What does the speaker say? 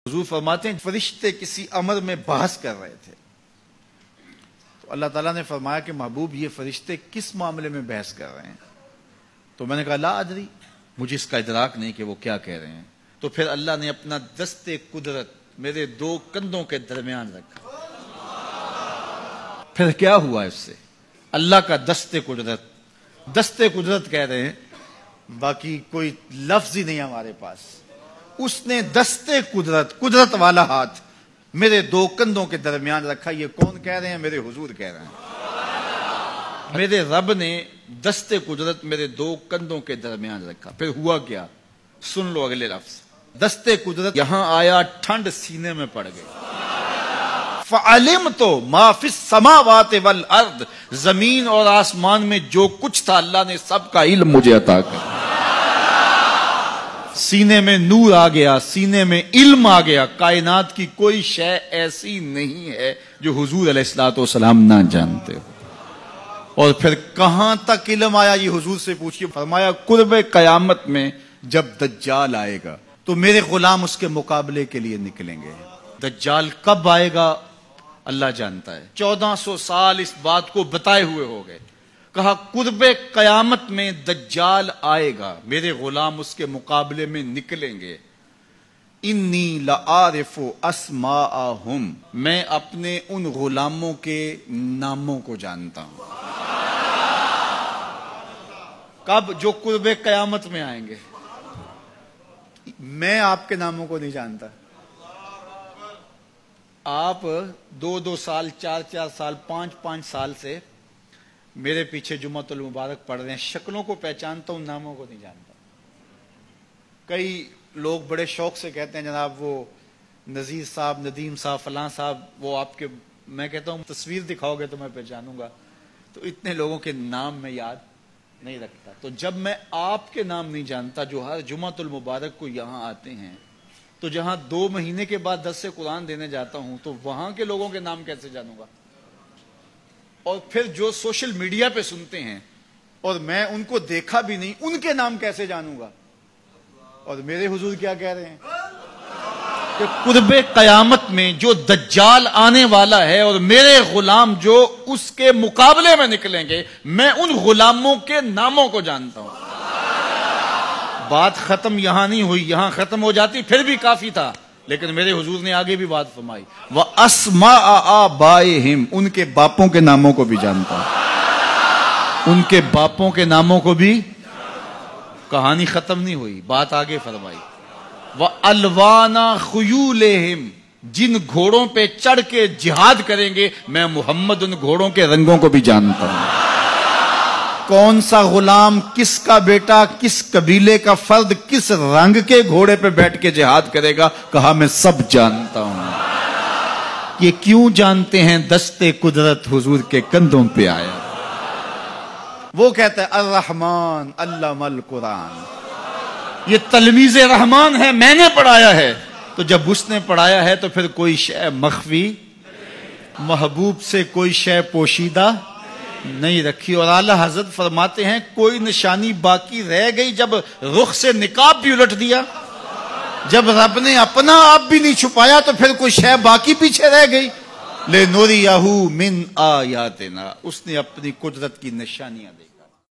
حضور فرماتے ہیں فرشتے کسی امر میں بحث کر رہے تھے تو اللہ تعالیٰ نے فرمایا کہ محبوب یہ فرشتے کس معاملے میں بحث کر رہے ہیں؟ تو میں نے کہا لا ادری، مجھے اس کا ادراک نہیں کہ وہ کیا کہہ رہے ہیں۔ تو پھر اللہ نے اپنا دست قدرت میرے دو کندھوں کے درمیان رکھا۔ پھر کیا ہوا اس سے؟ اللہ کا دست قدرت کہہ رہے ہیں، باقی کوئی لفظ ہی نہیں ہمارے پاس۔ اس نے دست قدرت والا ہاتھ میرے دو کندھوں کے درمیان رکھا۔ یہ کون کہہ رہے ہیں؟ میرے حضور کہہ رہے ہیں۔ میرے رب نے دست قدرت میرے دو کندھوں کے درمیان رکھا۔ پھر ہوا کیا؟ سن لو اگلے لفظ۔ دست قدرت یہاں آیا، ٹھنڈ سینے میں پڑ گئی۔ فَعَلِمْتُ مَا فِي السَّمَاوَاتِ وَالْأَرْضِ، زمین اور آسمان میں جو کچھ تھا اللہ نے سب کا علم مجھے عطا کر۔ سینے میں نور آ گیا، سینے میں علم آ گیا۔ کائنات کی کوئی شے ایسی نہیں ہے جو حضور علیہ الصلوۃ والسلام نہ جانتے ہو۔ اور پھر کہاں تک علم آیا یہ حضور سے پوچھیے۔ فرمایا قرب قیامت میں جب دجال آئے گا تو میرے غلام اس کے مقابلے کے لیے نکلیں گے۔ دجال کب آئے گا اللہ جانتا ہے۔ 1400 سال اس بات کو بتائے ہوئے ہو گئے۔ کہا قرب قیامت میں دجال آئے گا، میرے غلام اس کے مقابلے میں نکلیں گے۔ انی لعارف اسماءہم، میں اپنے ان غلاموں کے ناموں کو جانتا ہوں۔ کب؟ جو قرب قیامت میں آئیں گے۔ میں آپ کے ناموں کو نہیں جانتا۔ آپ 2 سال 4 سال 5 سال سے میرے پیچھے جمعۃ المبارک پڑھ رہے ہیں، شکلوں کو پہچانتا ہوں، ناموں کو نہیں جانتا۔ کئی لوگ بڑے شوق سے کہتے ہیں جناب وہ نذیر صاحب، ندیم صاحب، فلاں صاحب، وہ آپ کے، میں کہتا ہوں تصویر دکھاؤ گے تو میں پہچانوں گا۔ تو اتنے لوگوں کے نام میں یاد نہیں رکھتا۔ تو جب میں آپ کے نام نہیں جانتا جو ہر جمعۃ المبارک کو یہاں آتے ہیں، تو جہاں 2 مہینے کے بعد درس قرآن دینے جاتا ہوں تو وہاں کے لوگوں کے نام کیسے جانوں گا؟ اور پھر جو سوشل میڈیا پہ سنتے ہیں اور میں ان کو دیکھا بھی نہیں، ان کے نام کیسے جانوں گا؟ اور میرے حضور کیا کہہ رہے ہیں کہ قرب قیامت میں جو دجال آنے والا ہے اور میرے غلام جو اس کے مقابلے میں نکلیں گے، میں ان غلاموں کے ناموں کو جانتا ہوں۔ بات ختم یہاں نہیں ہوئی، یہاں ختم ہو جاتی پھر بھی کافی تھا، لیکن میرے حضور نے آگے بھی بات فرمائی۔ وَأَسْمَاءَ آبَائِهِمْ، ان کے باپوں کے ناموں کو بھی جانتا ہوں۔ ان کے باپوں کے ناموں کو بھی۔ کہانی ختم نہیں ہوئی، بات آگے فرمائی۔ وَأَلْوَانَ خُيُولِهِمْ، جن گھوڑوں پہ چڑھ کے جہاد کریں گے میں محمد ان گھوڑوں کے رنگوں کو بھی جانتا ہوں۔ کون سا غلام، کس کا بیٹا، کس قبیلے کا فرد کس رنگ کے گھوڑے پہ بیٹھ کے جہاد کرے گا، کہا میں سب جانتا ہوں۔ یہ کیوں جانتے ہیں؟ دست قدرت حضور کے کندھوں پہ آیا۔ وہ کہتا ہے الرحمن علم القرآن، یہ تلمیذ رحمان ہے، میں نے پڑھایا ہے۔ تو جب اس نے پڑھایا ہے تو پھر کوئی شے مخفی، محبوب سے کوئی شے پوشیدہ نہیں رکھی۔ اور اعلیٰ حضرت فرماتے ہیں کوئی نشانی باقی رہ گئی جب رخ سے نقاب بھی الٹ دیا، جب رب نے اپنا آپ بھی نہیں چھپایا تو پھر کوئی شے باقی پیچھے رہ گئی۔ لِنُرِيَهُ مِنْ آیاتنا، اس نے اپنی قدرت کی نشانیاں دی۔